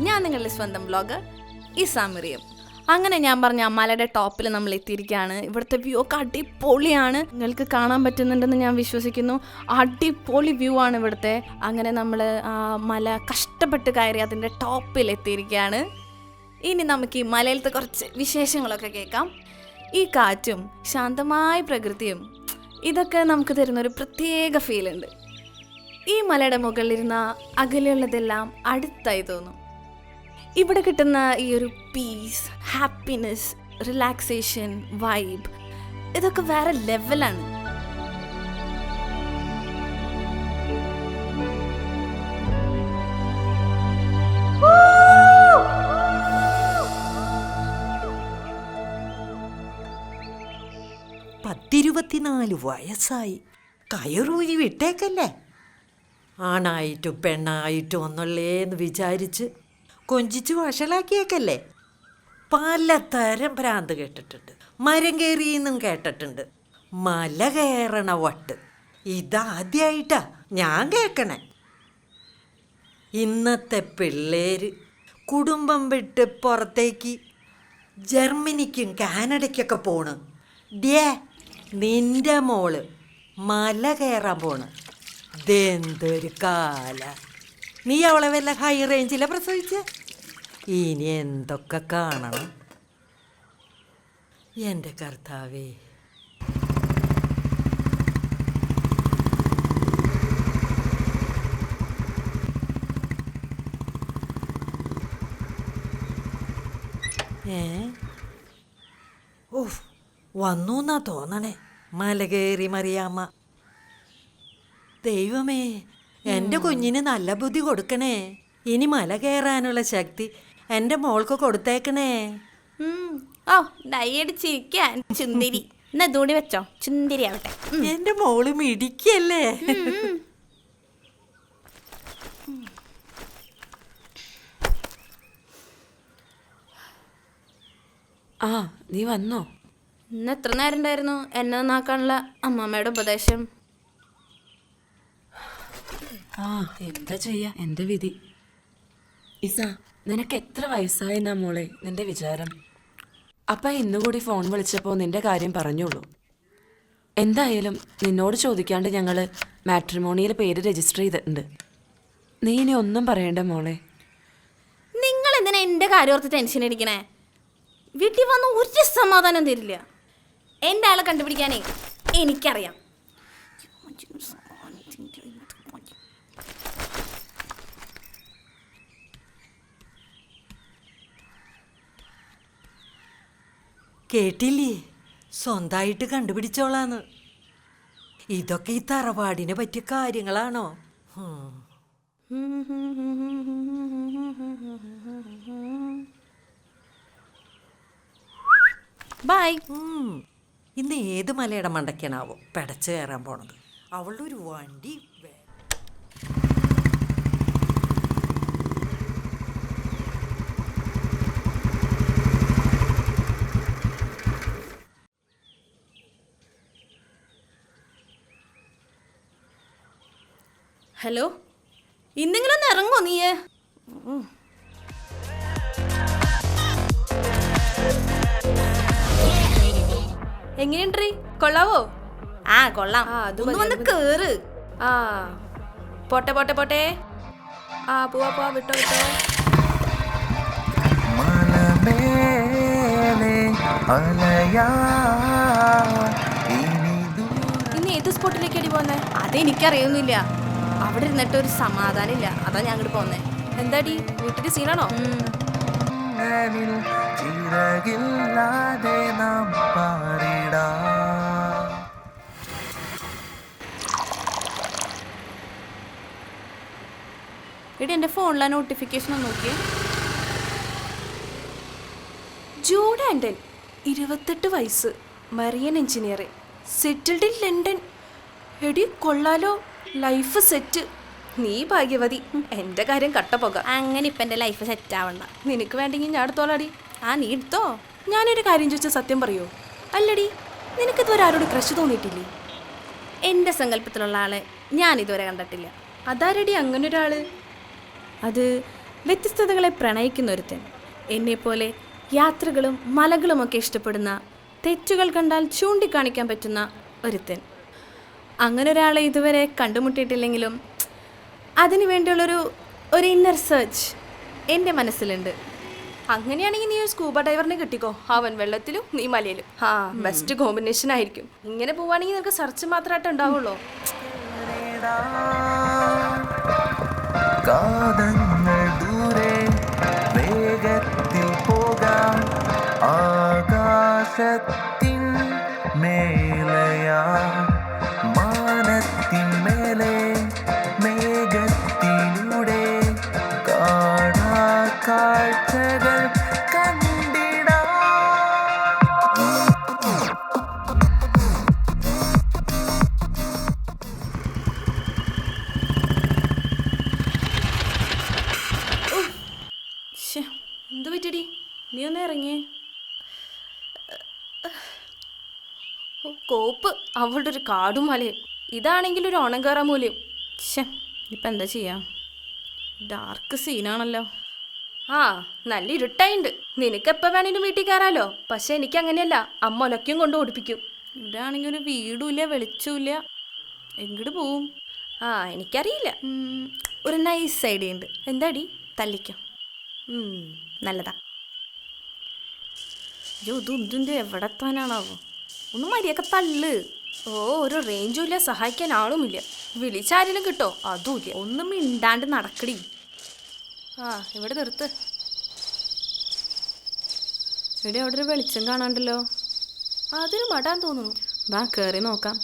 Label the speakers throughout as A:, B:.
A: ഞാൻ നിങ്ങളുടെ സ്വന്തം വ്ളോഗർ ഇസാമിറിയം. അങ്ങനെ ഞാൻ പറഞ്ഞ മലയുടെ ടോപ്പിൽ നമ്മൾ എത്തിയിരിക്കുകയാണ്. ഇവിടുത്തെ വ്യൂ ഒക്കെ അടിപൊളിയാണ്. നിങ്ങൾക്ക് കാണാൻ പറ്റുന്നുണ്ടെന്ന് ഞാൻ വിശ്വസിക്കുന്നു. അടിപൊളി വ്യൂ ആണ് ഇവിടുത്തെ. അങ്ങനെ നമ്മൾ ആ മല കഷ്ടപ്പെട്ട് കയറി അതിൻ്റെ ടോപ്പിൽ എത്തിയിരിക്കുകയാണ്. ഇനി നമുക്ക് ഈ മലയിലത്തെ കുറച്ച് വിശേഷങ്ങളൊക്കെ കേൾക്കാം. ഈ കാറ്റും ശാന്തമായ പ്രകൃതിയും ഇതൊക്കെ നമുക്ക് തരുന്നൊരു പ്രത്യേക ഫീലുണ്ട്. ഈ മലയുടെ മുകളിലിരുന്ന അകലെയുള്ളതെല്ലാം അടുത്തായി തോന്നും. ഇവിടെ കിട്ടുന്ന ഈ ഒരു പീസ്, ഹാപ്പിനെസ്, റിലാക്സേഷൻ, വൈബ് ഇതൊക്കെ വേറെ ലെവലാണ്.
B: പത്തിരുപത്തിനാല് വയസ്സായി, കയറൂരി വിട്ടേക്കല്ലേ. ആണായിട്ടും പെണ്ണായിട്ടും ഒന്നുള്ളേന്ന് വിചാരിച്ച് കൊഞ്ചിച്ച് വഷളാക്കിയേക്കല്ലേ. പലതരം ഭ്രാന്ത് കേട്ടിട്ടുണ്ട്, മരം കയറിയെന്നും കേട്ടിട്ടുണ്ട്, മല കയറണ വട്ട് ഇതാദ്യമായിട്ടാ ഞാൻ കേൾക്കണേ. ഇന്നത്തെ പിള്ളേര് കുടുംബം വിട്ട് പുറത്തേക്ക് ജർമ്മനിക്കും കാനഡയ്ക്കൊക്കെ പോണ്. ഡേ, നിന്റെ മോള് മല കയറാൻ പോണ്. ഇതെന്തൊരു കാല. നീ അവളെ വല്ല ഹൈ റേഞ്ചിലാണ് പ്രസവിച്ച. ഇനി എന്തൊക്കെ കാണണം എൻ്റെ കർത്താവേ. ഓഹ്, വന്നു എന്നാ തോന്നണേ മല കയറി മറിയാമ്മ. ദൈവമേ, എൻ്റെ കുഞ്ഞിന് നല്ല ബുദ്ധി കൊടുക്കണേ. ഇനി മല കയറാനുള്ള ശക്തി എൻ്റെ മോൾക്ക് കൊടുത്തേക്കണേ.
A: ഓ, ഡയടിച്ചിരിക്കാൻ ചുന്തിരി. എന്നാ ഇതുകൂടി വെച്ചോ, ചുന്തിരി ആവട്ടെ.
B: എൻ്റെ മോള് മിടിക്കല്ലേ.
C: ആ, നീ വന്നോ?
A: ഇന്ന് എത്ര നേരം ഉണ്ടായിരുന്നു എന്നെ നന്നാക്കാനുള്ള അമ്മമ്മയുടെ ഉപദേശം?
C: ആ, എന്താ ചെയ്യാ, എൻ്റെ വിധി. ഇസ, നിനക്ക് എത്ര വയസ്സായെന്നാ മോളെ നിന്റെ വിചാരം? അപ്പ ഇന്നുകൂടി ഫോൺ വിളിച്ചപ്പോൾ നിന്റെ കാര്യം പറഞ്ഞോളൂ. എന്തായാലും നിന്നോട് ചോദിക്കാണ്ട് ഞങ്ങൾ മാട്രിമോണിയിൽ പേര് രജിസ്റ്റർ ചെയ്തിട്ടുണ്ട്. നീ ഇനി ഒന്നും പറയണ്ട മോളെ.
A: നിങ്ങൾ എന്തിനാ എൻ്റെ കാര്യം ഓർത്ത് ടെൻഷൻ അടിക്കണേ? വീട്ടിൽ വന്ന് ഒരു സമാധാനം തരില്ല. എൻ്റെ ആളെ കണ്ടുപിടിക്കാനേ എനിക്കറിയാം.
B: കേട്ടില്ലേ, സ്വന്തമായിട്ട് കണ്ടുപിടിച്ചോളാന്ന്. ഇതൊക്കെ ഈ തറവാടിനെ പറ്റിയ കാര്യങ്ങളാണോ?
A: ബൈ.
B: ഇന്ന് ഏത് മലയുടെ മണ്ടയ്ക്കാണാവോ പെടച്ച് കയറാൻ പോണത്? അവളുടെ ഒരു വണ്ടി.
A: ഹലോ, ഇന്നെങ്കിലും ഒന്ന് ഇറങ്ങോ നീയ്? എങ്ങനെയുണ്ടീ, കൊള്ളാവോ? ആ, കൊള്ളാം. ഒന്ന് വന്ന് കേറ്.
C: ആ, പോട്ടെ പോട്ടെ പോട്ടെ. ആ, പോവാ പോവാ, വിട്ടോ വിട്ടോ.
A: ഇന്ന് ഏത് സ്പോട്ടിലേക്കാണ് പോന്നെ? അതെനിക്കറിയൊന്നുമില്ല. അവിടെ ഇരുന്നിട്ട് ഒരു സമാധാനം ഇല്ല, അതാ ഞാൻ അങ്ങോട്ട് പോന്നെ.
C: എന്താടി, വീട്ടിൽ സീനാണോ?
A: എടി, എൻ്റെ ഫോണിലെ നോട്ടിഫിക്കേഷൻ ഒന്ന് നോക്കിയേ. ജൂഡ് ആൻഡൻ, 28 വയസ്സ്, മറിയൻ എഞ്ചിനീയർ, സെറ്റിൽഡ് ഇൻ ലണ്ടൻ. എടി കൊള്ളാലോ, ലൈഫ് സെറ്റ്. നീ ഭാഗ്യവതി, എൻ്റെ കാര്യം കട്ടപ്പോക. അങ്ങനെ ഇപ്പം എൻ്റെ ലൈഫ് സെറ്റ് ആവണ്ട.
C: നിനക്ക് വേണ്ടെങ്കിൽ ഞാൻ എടുത്തോളാടി.
A: ആ, നീ എടുത്തോ.
C: ഞാനൊരു കാര്യം ചോദിച്ചാൽ സത്യം പറയോ? അല്ലടി, നിനക്കിതുവരെ ആരോട് ക്രഷ് തോന്നിയിട്ടില്ലേ?
A: എൻ്റെ സങ്കല്പത്തിലുള്ള ആളെ ഞാൻ ഇതുവരെ കണ്ടിട്ടില്ല.
C: അതാരടി അങ്ങനെ ഒരാള്?
A: അത് വ്യത്യസ്തതകളെ പ്രണയിക്കുന്ന ഒരുത്തൻ, എന്നെപ്പോലെ യാത്രകളും മലകളുമൊക്കെ ഇഷ്ടപ്പെടുന്ന, തെറ്റുകൾ കണ്ടാൽ ചൂണ്ടിക്കാണിക്കാൻ പറ്റുന്ന ഒരുത്തൻ. അങ്ങനെ ഒരാളെ ഇതുവരെ കണ്ടുമുട്ടിയിട്ടില്ലെങ്കിലും അതിനു വേണ്ടിയുള്ളൊരു ഇന്നർ സെർച്ച് എൻ്റെ മനസ്സിലുണ്ട്.
D: അങ്ങനെയാണെങ്കിൽ നീ ഒരു സ്കൂബ ഡൈവറിനെ കിട്ടിക്കോ. അവൻ വെള്ളത്തിലും നീ മലയിലും. ബെസ്റ്റ് കോമ്പിനേഷൻ ആയിരിക്കും. ഇങ്ങനെ പോവാണെങ്കിൽ നിനക്ക് സെർച്ച് മാത്രമായിട്ട് ഉണ്ടാവുള്ളൂ.
E: കാതങ്ങൾ ദൂരെ വേഗത്തിൽ പോകാം, ആകാശത്തിൻ മേലയാ മാനത്തിൻ മേലെ മേഘത്തിലൂടെ കാണാ കാഴ്ചകൾ കണ്ടിടാം.
A: എന്തു പറ്റടി, നീ ഒന്ന് ഇറങ്ങിയേ.
D: കോപ്പ് അവളുടെ ഒരു കാടും മലയും, ഇതാണെങ്കിൽ ഒരു ഓണം മൂല്യം.
A: ഇപ്പം എന്താ ചെയ്യാ, ഡാർക്ക് സീനാണല്ലോ.
D: നല്ല ഇരുട്ടായിണ്ട്. നിനക്ക് എപ്പോൾ വേണേലും വീട്ടിൽ കയറാലോ. പക്ഷെ എനിക്ക് അങ്ങനെയല്ല, അമ്മ ഒലക്കും കൊണ്ട് ഓടിപ്പിക്കും.
A: ഇവിടെ ആണെങ്കിൽ ഒരു വീടുമില്ല വെളിച്ചമില്ല, എങ്ങോട്ട് പോവും?
D: എനിക്കറിയില്ല.
A: ഒരു നൈസ് ഐഡിയ ഉണ്ട്.
D: എന്താടി?
A: തല്ലിക്കോ. നല്ലതാ. ഇതിൻ്റെ എവിടെ എത്താനാണാവോ? ഒന്ന് മര്യാദക്ക് തള്ളു.
D: ഒരു റേഞ്ചും ഇല്ല, സഹായിക്കാൻ ആളുമില്ല. വിളിച്ചാരെങ്കിലും കിട്ടോ? അതുമില്ല.
A: ഒന്നും മിണ്ടാണ്ട് നടക്കടി.
D: ഇവിടെ നിർത്ത്.
A: ഇവിടെ അവിടെ ഒരു വെളിച്ചം കാണാണ്ടല്ലോ.
D: അതൊരു മടാൻ തോന്നുന്നു.
A: വാ കയറി നോക്കാം.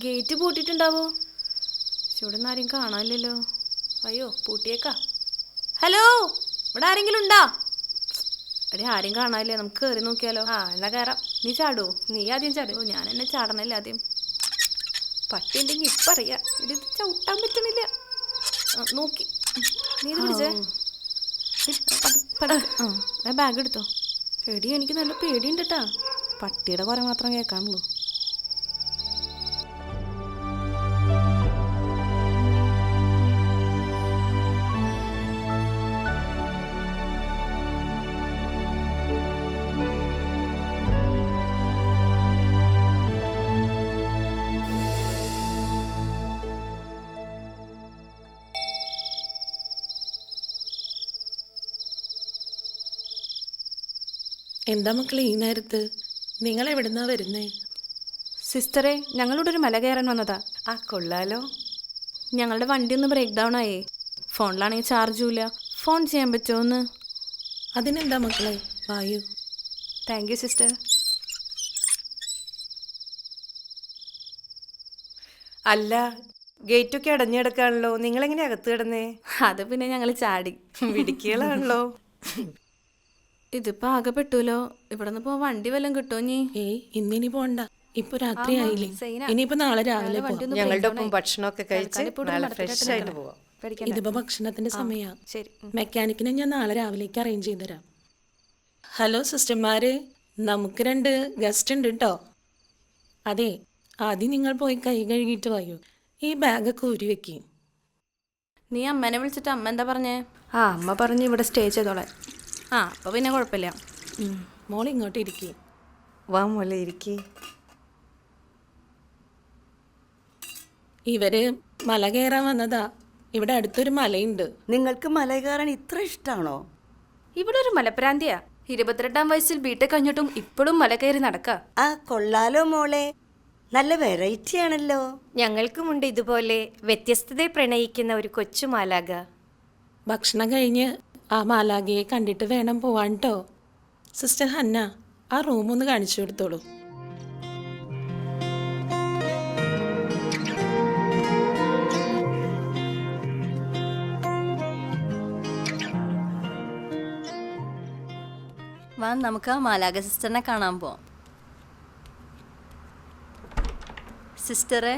D: ഗേറ്റ് പൂട്ടിയിട്ടുണ്ടാവോ?
A: ഇവിടെ നിന്ന് ആരെയും കാണാനില്ലല്ലോ.
D: അയ്യോ, പൂട്ടിയേക്കാ.
A: ഹലോ, ഇവിടെ ആരെങ്കിലും ഉണ്ടാ? എടി ആരെയും കാണാനില്ലേ, നമുക്ക് കയറി നോക്കിയാലോ?
D: എന്നാ കയറാം.
A: നീ ചാടോ?
D: നീ ആദ്യം ചാട്.
A: ഞാൻ എന്നെ ചാടണല്ലേ ആദ്യം.
D: പട്ടി ഉണ്ടെങ്കിൽ ഇപ്പം അറിയാം.
A: ഇത് ചവിട്ടാൻ പറ്റണില്ല. നോക്കി
D: നീ ഇത് പിടിച്ചേ.
A: ബാഗ് എടുത്തോ.
D: എടി എനിക്ക് നല്ല പേടിയുണ്ട് കേട്ടാ.
A: പട്ടിയുടെ കുറെ മാത്രം കേൾക്കാനുള്ളൂ.
C: എന്താ മക്കളെ ഈ നേരത്ത്? നിങ്ങൾ എവിടുന്നാ വരുന്നേ?
D: സിസ്റ്ററെ, ഞങ്ങളോട് ഒരു മല കയറാൻ വന്നതാ.
C: കൊള്ളാലോ.
A: ഞങ്ങളുടെ വണ്ടി ഒന്ന് ബ്രേക്ക് ഡൗൺ ആയേ. ഫോണിലാണെങ്കിൽ ചാർജും ഇല്ല. ഫോൺ ചെയ്യാൻ പറ്റുമോ ഒന്ന്?
C: അതിനെന്താ മക്കളെ, വായു.
D: Thank you sister.
B: അല്ല, ഗേറ്റൊക്കെ അടഞ്ഞെടുക്കാണല്ലോ, നിങ്ങളെങ്ങനെ അകത്ത് കിടന്നേ?
A: അത് പിന്നെ ഞങ്ങൾ ചാടി.
B: വിടിക്കുകളാണല്ലോ.
A: ഇതിപ്പോ ആകെ പെട്ടൂലോ. ഇവിടെ നിന്ന് പോവാൻ വണ്ടി വല്ലതും കിട്ടുമോ? നീ
C: ഇന്നിനി പോണ്ട, ഇപ്പൊ രാത്രി ആയില്ലേ. ഇനിയിപ്പോ നാളെ രാവിലെ പോവാം.
B: ഞങ്ങളുടെ ഒപ്പം ഭക്ഷണമൊക്കെ കഴിച്ച് നാളെ ഫ്രഷ് ആയിട്ട് പോവാം.
C: ഇതിപ്പോ ഭക്ഷണത്തിന്റെ സമയാ.
D: ശരി.
C: മെക്കാനിക്കിനെ ഞാൻ നാളെ രാവിലേക്ക് അറേഞ്ച് ചെയ്ത് തരാം. ഹലോ സിസ്റ്റർമാര്, നമുക്ക് 2 ഗസ്റ്റ് ഉണ്ട് കേട്ടോ. അതെ, ആദ്യം നിങ്ങൾ പോയി കൈ കഴുകിയിട്ട് വായു. ഈ ബാഗൊക്കെ ഊരി വെക്കി.
A: നീ അമ്മേനെ വിളിച്ചിട്ട് അമ്മ എന്താ പറഞ്ഞേ?
D: അമ്മ പറഞ്ഞു ഇവിടെ സ്റ്റേ ചെയ്തോളാം.
A: അപ്പൊ പിന്നെ കുഴപ്പമില്ല.
C: മോൾ ഇങ്ങോട്ട് ഇരിക്കി.
B: വാ മോളെ ഇരിക്കി.
C: ഇവര് മല കയറാൻ വന്നതാ. ഇവിടെ അടുത്തൊരു മലയുണ്ട്.
F: നിങ്ങൾക്ക് മല കയറാൻ ഇത്ര ഇഷ്ടമാണോ?
D: ഇവിടെ ഒരു മലപ്രാന്തിയാ. 22ാം വയസ്സിൽ ബിടെക് കഴിഞ്ഞിട്ടും ഇപ്പോഴും മല കയറി നടക്ക.
F: കൊള്ളാലോ മോളെ, നല്ല വെറൈറ്റി ആണല്ലോ.
G: ഞങ്ങൾക്കുമുണ്ട് ഇതുപോലെ വ്യത്യസ്തതയെ പ്രണയിക്കുന്ന ഒരു കൊച്ചു മാലാക.
C: ഭക്ഷണം കഴിഞ്ഞ് ആ മാലാകയെ കണ്ടിട്ട് വേണം പോവാൻ കേട്ടോ. സിസ്റ്റർ ഹന്ന, ആ റൂം ഒന്ന് കാണിച്ചു കൊടുത്തോളൂ.
G: വാ, നമുക്ക് ആ മാലാക സിസ്റ്ററിനെ കാണാൻ പോവാം. സിസ്റ്ററെ,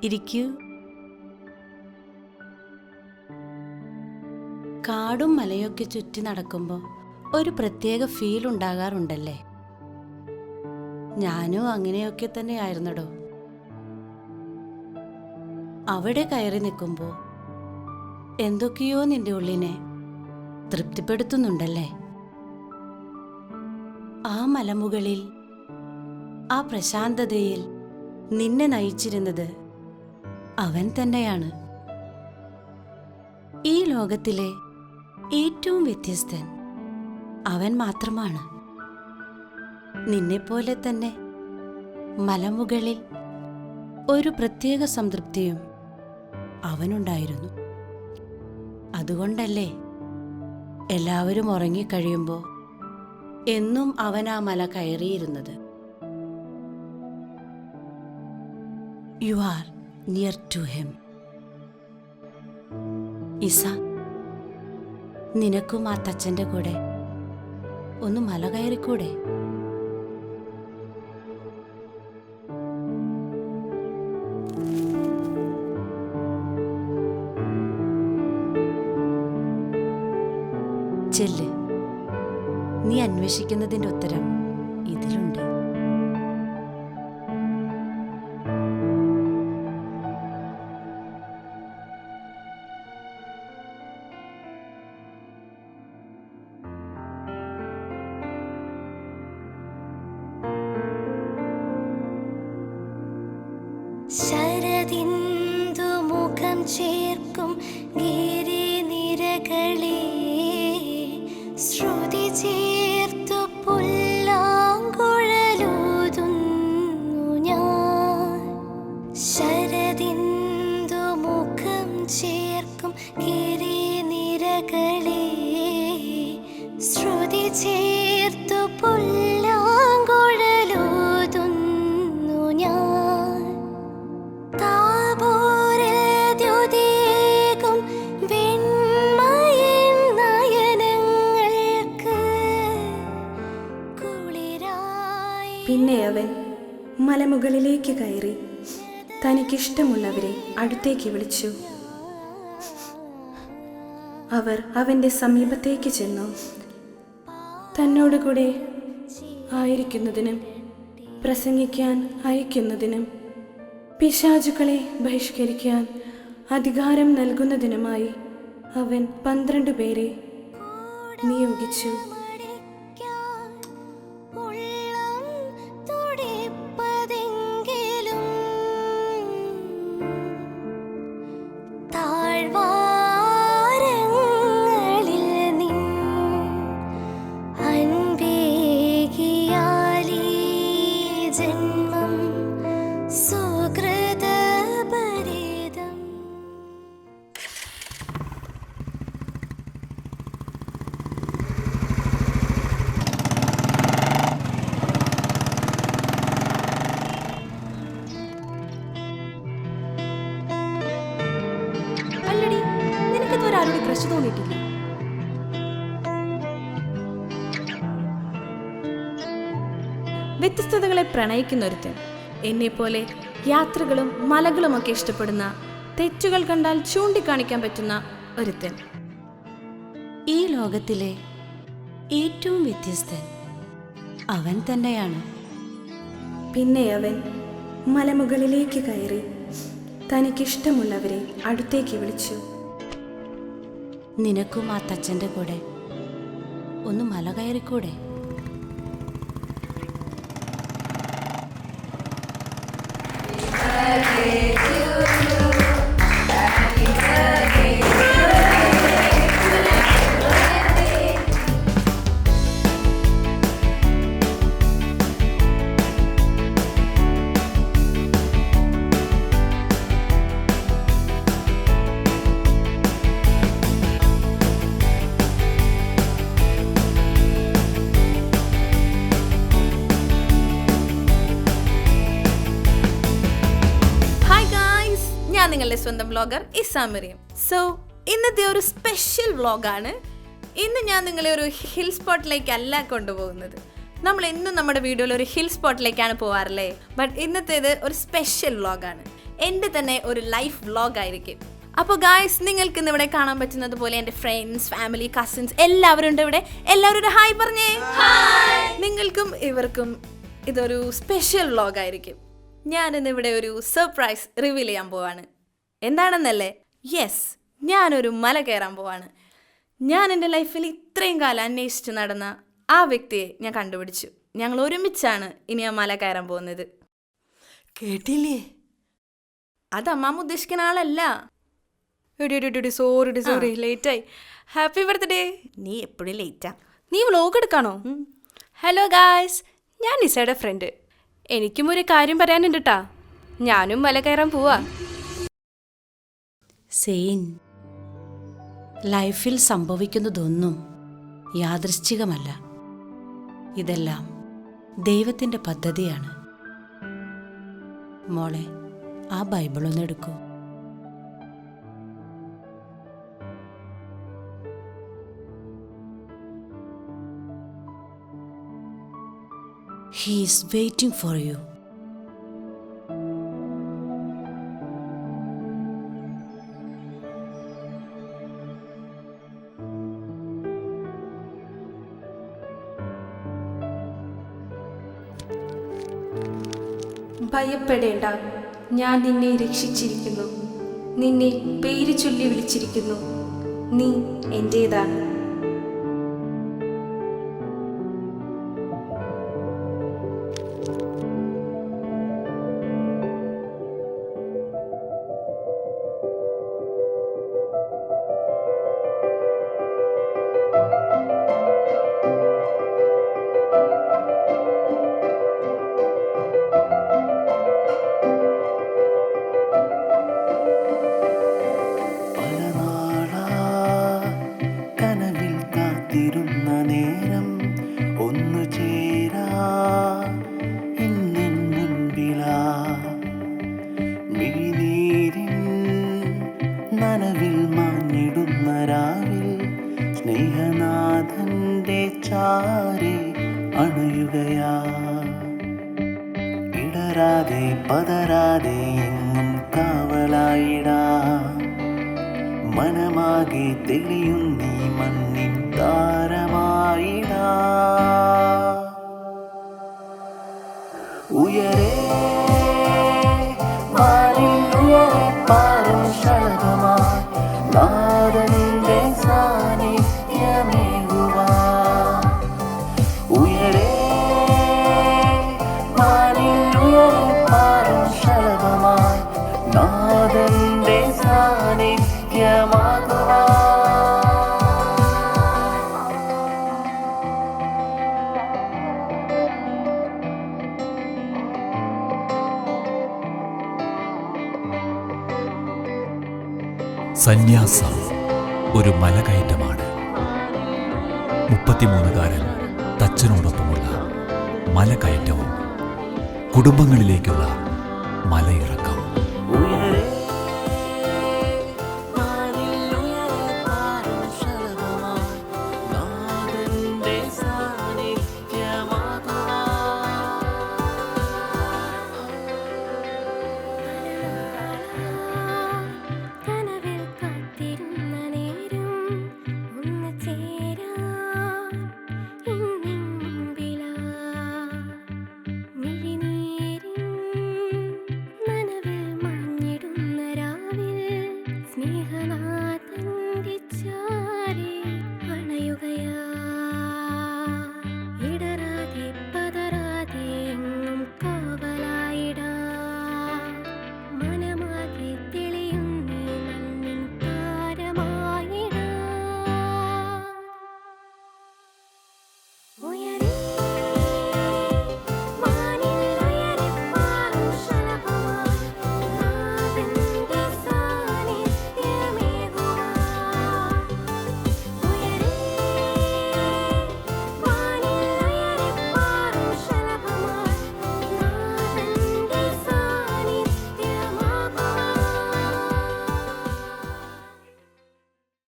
G: ഇരിക്കൂ. കാടും മലയൊക്കെ ചുറ്റി നടക്കുമ്പോൾ
H: ഒരു പ്രത്യേക ഫീൽ ഉണ്ടാകാറുണ്ടല്ലേ? ഞാനും അങ്ങനെയൊക്കെ തന്നെ ആയിരുന്നടോ. അവിടെ കയറി നിൽക്കുമ്പോൾ എന്തൊക്കെയോ നിന്റെ ഉള്ളിനെ തൃപ്തിപ്പെടുത്തുന്നുണ്ടല്ലേ? ആ മലമുകളിൽ ആ പ്രശാന്തതയിൽ നിന്നെ നയിച്ചിരുന്നത് അവൻ തന്നെയാണ്. ഈ ലോകത്തിലെ ഏറ്റവും വ്യത്യസ്തൻ അവൻ മാത്രമാണ്. നിന്നെപ്പോലെ തന്നെ മലമുകളിൽ ഒരു പ്രത്യേക സംതൃപ്തിയും അവനുണ്ടായിരുന്നു. അതുകൊണ്ടല്ലേ എല്ലാവരും ഉറങ്ങിക്കഴിയുമ്പോൾ എന്നും അവൻ ആ മല കയറിയിരുന്നത്. You are near to him. Isa, നിനക്കും ആ തച്ചന്റെ കൂടെ ഒന്ന് മല കയറിക്കൂടെ? ചെല്ല്, നീ അന്വേഷിക്കുന്നതിന്റെ ഉത്തരം ഇതിലുണ്ട്.
I: ശരദിന്ദു മുഖം ചേർക്കും ഗിരിനിരകളെ ശ്രുതി ചേർത്തു പുല്ലാങ്കുഴലൂതുന്നു ഞാൻ. ശരദിന്ദു മുഖം ചേർക്കും ഗിരിനിരകളെ ശ്രുതി ചേർത്തു പുല്ലാങ്കുഴലൂതുന്നു ഞാൻ. താപോരദ്യുതീകും വെണ്മയിൻ നയനങ്ങൾക്ക് കുളിരായി.
D: പിന്നെ അവൻ മലമുകളിലേക്ക് കയറി തനിക്കിഷ്ടമുള്ളവരെ അടുത്തേക്ക് വിളിച്ചു. അവർ അവൻ്റെ സമീപത്തേക്ക് ചെന്നു. തന്നോടുകൂടെ ആയിരിക്കുന്നതിനും പ്രസംഗിക്കാൻ അയക്കുന്നതിനും പിശാചുക്കളെ ബഹിഷ്കരിക്കാൻ അധികാരം നൽകുന്നതിനുമായി അവൻ 12 പേരെ നിയോഗിച്ചു.
I: ഉള്ളം തുടിപ്പതെങ്കിലും താഴ്വാരങ്ങളിൽ നിൻ അൻപേകിയാലീ ജന്മം സുകൃതപരിതം.
D: അല്ലടി, നിനക്കിതുവരെ ആരോട് ക്രഷ് തോന്നിയിട്ടില്ല? വ്യത്യസ്തതകളെ പ്രണയിക്കുന്ന ഒരുത്തൻ, എന്നെപ്പോലെ യാത്രകളും മലകളുമൊക്കെ ഇഷ്ടപ്പെടുന്ന, തെറ്റുകൾ കണ്ടാൽ ചൂണ്ടിക്കാണിക്കാൻ പറ്റുന്ന ഒരുത്തൻ.
H: ഈ ലോകത്തിലെ ഏറ്റവും വ്യത്യസ്തൻ അവൻ തന്നെയാണ്.
D: പിന്നെ അവൻ മലമുകളിലേക്ക് കയറി തനിക്കിഷ്ടമുള്ളവരെ അടുത്തേക്ക് വിളിച്ചു.
H: നിനക്കും ആ തച്ചന്റെ കൂടെ ഒന്ന് മല കയറിക്കൂടെ?
A: നിങ്ങളുടെ സ്വന്തം വ്ളോഗർ ഇസാമറിയം. സോ ഇന്നത്തെ ഒരു സ്പെഷ്യൽ വ്ളോഗാണ്. ഇന്ന് ഞാൻ നിങ്ങളെ ഒരു ഹിൽ സ്പോട്ടിലേക്കല്ല കൊണ്ടുപോകുന്നത്. നമ്മൾ എന്നും നമ്മുടെ വീഡിയോയിൽ ഒരു ഹിൽ സ്പോട്ടിലേക്കാണ് പോകാറില്ലേ. ബട്ട് ഇന്നത്തേത് ഒരു സ്പെഷ്യൽ വ്ളോഗാണ്. എൻ്റെ തന്നെ ഒരു ലൈഫ് വ്ളോഗായിരിക്കും. അപ്പോൾ ഗായ്സ്, നിങ്ങൾക്ക് ഇന്ന് ഇവിടെ കാണാൻ പറ്റുന്നത് പോലെ എൻ്റെ ഫ്രണ്ട്സ്, ഫാമിലി, കസിൻസ് എല്ലാവരും ഉണ്ട് ഇവിടെ. എല്ലാവരും ഒരു ഹായ് പറഞ്ഞേ. നിങ്ങൾക്കും ഇവർക്കും ഇതൊരു സ്പെഷ്യൽ വ്ളോഗായിരിക്കും. ഞാനിന്ന് ഇവിടെ ഒരു സർപ്രൈസ് റിവീൽ ചെയ്യാൻ പോവാണ്. എന്താണെന്നല്ലേ? യെസ്, ഞാനൊരു മല കയറാൻ പോവാണ്. ഞാൻ എൻ്റെ ലൈഫിൽ ഇത്രയും കാലം അന്വേഷിച്ച് നടന്ന ആ വ്യക്തിയെ ഞാൻ കണ്ടുപിടിച്ചു. ഞങ്ങൾ ഒരുമിച്ചാണ് ഇനി ആ മല കയറാൻ പോകുന്നത്.
B: കേട്ടില്ലേ?
A: അത് അമ്മാമ്മ ഉദ്ദേശിക്കുന്ന ആളല്ല.
D: സോറി ലേറ്റായി. Happy birthday.
F: നീ എപ്പോഴും ലേറ്റാ.
D: നീ വ്ലോഗ് എടുക്കാണോ? ഹലോ ഗായ്സ്, ഞാൻ നിസയുടെ ഫ്രണ്ട്. എനിക്കും ഒരു കാര്യം പറയാനുണ്ട് ട്ടാ. ഞാനും മല കയറാൻ പോവാ.
H: സെയിൻ, ലൈഫിൽ സംഭവിക്കുന്നതൊന്നും യാദൃശ്ചികമല്ല. ഇതെല്ലാം ദൈവത്തിൻ്റെ പദ്ധതിയാണ്. മോളെ, ആ ബൈബിളൊന്ന് എടുക്കൂ. He is waiting for you.
D: ഭയപ്പെടേണ്ട, ഞാൻ നിന്നെ രക്ഷിച്ചിരിക്കുന്നു. നിന്നെ പേര് ചൊല്ലി വിളിച്ചിരിക്കുന്നു. നീ എൻ്റേതാണ്.
E: കനവിൽ കാത്തിരുന്ന നേരം ഒന്നു ചേരാ ഇന്നിൻ മുൻപിലാ മിഴിനീരിൻ നനവിൽ മാഞ്ഞിടുന്ന രാവിൽ സ്നേഹനാഥന്റെ ചാരെ അണയുകയാ. ഇടരാതെ പതരാതെ എങ്ങും കാവലായിടാ. മനമാകെ തെളിയുന്നീ മണ്ണിൻ താരമായിടാ. ഉയരേ വാനിൽ ഉയരെ പാറും ശലഭമായി നാദന്റെ സാന്നിധ്യമേകുവാ. ഉയരേ വാനിൽ ഉയരെ പാറും ശലഭമായി നാദന്റെ സാന്നിധ്യമാകുവാ.
J: സന്യാസം ഒരു മലകയറ്റമാണ്. 33കാരൻ തച്ചനോടൊപ്പമുള്ള മലകയറ്റവും കുടുംബങ്ങളിലേക്കുള്ള മലയിറങ്ങലും.